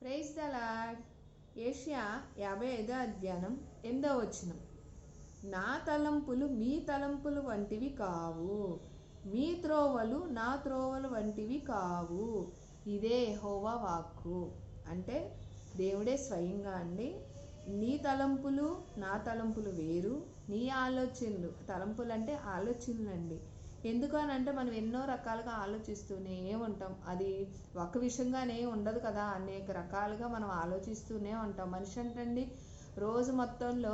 Praise the lord. Asia 55 అధ్యాయం 8వ వచనం. నా తలంపులు మీ తలంపులు వంటివి కావు, మీ త్రోవలు నా త్రోవలు వంటివి కావు. ఇదే యెహోవా వాక్కు. అంటే దేవుడే స్వయంగా అండి, నీ తలంపులు నా తలంపులు వేరు, నీ ఆలోచనలు, తలంపులు అంటే ఆలోచనలు అండి. ఎందుకు అని అంటే మనం ఎన్నో రకాలుగా ఆలోచిస్తూనే ఉంటాం. అది ఒక విషయంగానే ఉండదు కదా, అనేక రకాలుగా మనం ఆలోచిస్తూనే ఉంటాం. మనిషి అంటండి రోజు మొత్తంలో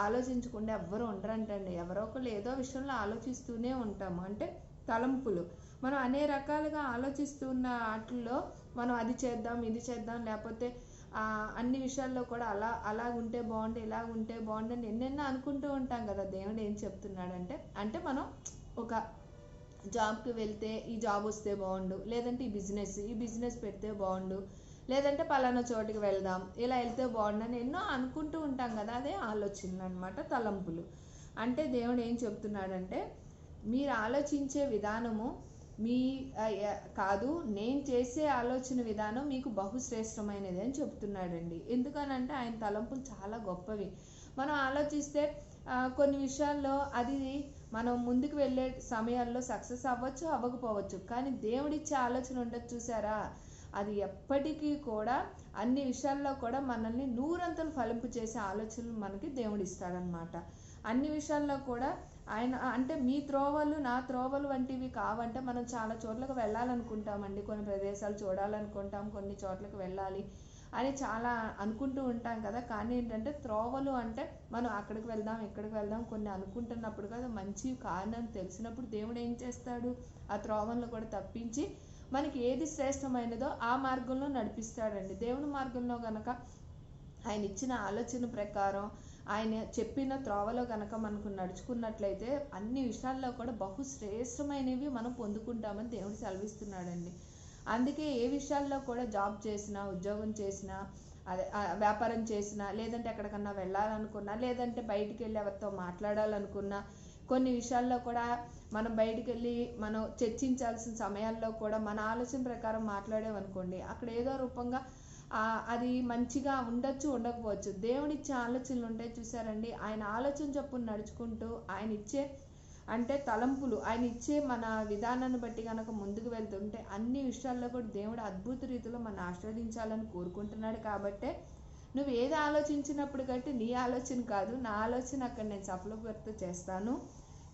ఆలోచించకుండా ఎవ్వరు ఉండరంటండి. ఎవరో ఒకళ్ళు ఏదో విషయంలో ఆలోచిస్తూనే ఉంటాము. అంటే తలంపులు మనం అనేక రకాలుగా ఆలోచిస్తున్న వాటిల్లో మనం అది చేద్దాం ఇది చేద్దాం, లేకపోతే అన్ని విషయాల్లో కూడా అలా ఉంటే బాగుండు, ఇలా ఉంటే బాగుండు అని ఎన్నెన్నో అనుకుంటూ ఉంటాం కదా. దేవుడు ఏం చెప్తున్నాడంటే, అంటే మనం ఒక జాబ్కి వెళ్తే ఈ జాబ్ వస్తే బాగుండు, లేదంటే ఈ బిజినెస్ పెడితే బాగుండు, లేదంటే పలానా చోటికి వెళ్దాం, ఇలా వెళ్తే బాగుండు అని ఎన్నో అనుకుంటూ ఉంటాం కదా. అదే ఆలోచనలు అనమాట, తలంపులు. అంటే దేవుడు ఏం చెప్తున్నాడంటే, మీరు ఆలోచించే విధానము మీ కాదు, నేను చేసే ఆలోచన విధానం మీకు బహుశ్రేష్టమైనది అని చెప్తున్నాడండి. ఎందుకనంటే ఆయన తలంపులు చాలా గొప్పవి. మనం ఆలోచిస్తే కొన్ని విషయాల్లో అది మనం ముందుకు వెళ్ళే సమయాల్లో సక్సెస్ అవ్వచ్చు, అవ్వకపోవచ్చు. కానీ దేవుడిచ్చే ఆలోచన ఉంటుంది చూసారా, అది ఎప్పటికీ కూడా అన్ని విషయాల్లో కూడా మనల్ని నూరంతలు ఫలింపు చేసే ఆలోచనలు మనకి దేవుడు ఇస్తాడనమాట. అన్ని విషయాల్లో కూడా ఆయన అంటే మీ త్రోవలు నా త్రోవలు వంటివి కావంటే, మనం చాలా చోట్లకు వెళ్ళాలనుకుంటామండి, కొన్ని ప్రదేశాలు చూడాలనుకుంటాం, కొన్ని చోట్లకు వెళ్ళాలి అని చాలా అనుకుంటూ ఉంటాం కదా. కానీ ఏంటంటే త్రోవలు అంటే మనం అక్కడికి వెళ్దాం ఇక్కడికి వెళ్దాం కొన్ని అనుకుంటున్నప్పుడు కదా, మంచి కారణం తెలిసినప్పుడు దేవుడు ఏం చేస్తాడు, ఆ త్రోవలను కూడా తప్పించి మనకి ఏది శ్రేష్టమైనదో ఆ మార్గంలో నడిపిస్తాడండి. దేవుని మార్గంలో గనక ఆయన ఇచ్చిన ఆలోచన ప్రకారం ఆయన చెప్పిన త్రోవలో కనుక మనకు నడుచుకున్నట్లయితే అన్ని విషయాల్లో కూడా బహుశ్రేష్టమైనవి మనం పొందుకుంటామని దేవుడు సెలవిస్తున్నాడండి. అందుకే ఏ విషయాల్లో కూడా జాబ్ చేసినా, ఉద్యోగం చేసినా, అదే వ్యాపారం చేసినా, లేదంటే ఎక్కడికన్నా వెళ్ళాలనుకున్నా, లేదంటే బయటికి వెళ్ళి ఎవరితో మాట్లాడాలనుకున్నా, కొన్ని విషయాల్లో కూడా మనం బయటికి వెళ్ళి మనం చర్చించాల్సిన సమయాల్లో కూడా మన ఆలోచన ప్రకారం మాట్లాడేమనుకోండి, అక్కడ ఏదో రూపంగా అది మంచిగా ఉండొచ్చు, ఉండకపోవచ్చు. దేవుడిచ్చే ఆలోచనలు ఉంటాయి చూసారండి, ఆయన ఆలోచన చొప్పున నడుచుకుంటూ ఆయన ఇచ్చే అంటే తలంపులు ఆయన ఇచ్చే మన విధానాన్ని బట్టి కనుక ముందుకు వెళ్తుంటే అన్ని విషయాల్లో కూడా దేవుడు అద్భుత రీతిలో మనం ఆశీర్వదించాలని కోరుకుంటున్నాడు. కాబట్టే నువ్వు ఏది ఆలోచించినప్పుడు కంటే నీ ఆలోచన కాదు, నా ఆలోచన అక్కడ నేను సఫలీకృతం చేస్తాను,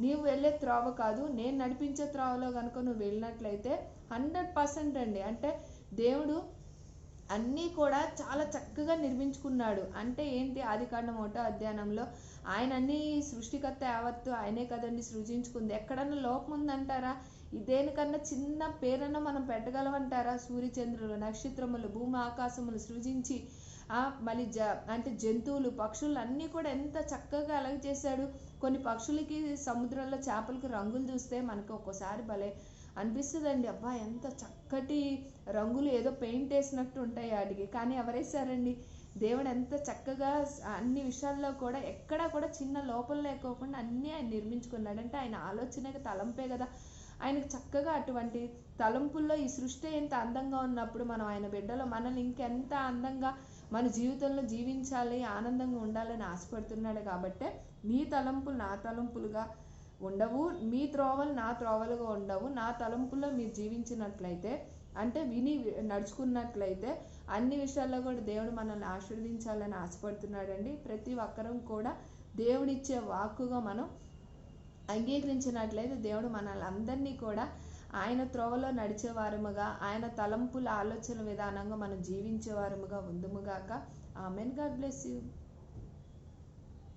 నీవు వెళ్ళే త్రోవ కాదు నేను నడిపించే త్రోవలో కనుక నువ్వు వెళ్ళినట్లయితే 100% అండి. అంటే దేవుడు అన్నీ కూడా చాలా చక్కగా నిర్మించుకున్నాడు. అంటే ఏంటి, ఆదికాండం 1వ అధ్యాయంలో ఆయన అన్ని సృష్టికర్త యావత్తు ఆయనే కదండి సృజించుకుంది. ఎక్కడన్నా లోపం ఉందంటారా? దేనికన్నా చిన్న పేరన్నా మనం పెట్టగలమంటారా? సూర్యచంద్రులు, నక్షత్రములు, భూమి ఆకాశములు సృజించి మళ్ళీ అంటే జంతువులు, పక్షులు అన్నీ కూడా ఎంత చక్కగా అలాగ చేశాడు. కొన్ని పక్షులకి సముద్రంలో చేపలకి రంగులు చూస్తే మనకు ఒక్కోసారి భలే అనిపిస్తుందండి, అబ్బా ఎంత చక్కటి రంగులు, ఏదో పెయింట్ వేసినట్టు ఉంటాయి వాటికి. కానీ ఎవరేసారండి? దేవుడు ఎంత చక్కగా అన్ని విషయాల్లో కూడా ఎక్కడా కూడా చిన్న లోపం లేకోకుండా అన్నీ ఆయన నిర్మించుకున్నాడు. అంటే ఆయన ఆలోచనకి తలంపే కదా. ఆయనకు చక్కగా అటువంటి తలంపుల్లో ఈ సృష్టి ఎంత అందంగా ఉన్నప్పుడు మనం ఆయన బిడ్డలో మనల్ని ఇంకెంత అందంగా మన జీవితంలో జీవించాలి, ఆనందంగా ఉండాలని ఆశపడుతున్నాడు. కాబట్టి మీ తలంపులు నా తలంపులుగా ఉండవు, మీ త్రోవలు నా త్రోవలుగా ఉండవు. నా తలంపుల్లో మీరు జీవించినట్లయితే, అంటే విని నడుచుకున్నట్లయితే అన్ని విషయాల్లో కూడా దేవుడు మనల్ని ఆశీర్వదించాలని ఆశపడుతున్నాడండి. ప్రతి ఒక్కరం కూడా దేవుడిచ్చే వాక్కుగా మనం అంగీకరించినట్లయితే దేవుడు మనల్ని అందరినీ కూడా ఆయన త్రోవలో నడిచేవారముగా, ఆయన తలంపుల ఆలోచన విధానంగా మనం జీవించేవారముగా ఉందుముగాక. ఆమెన్. God bless you.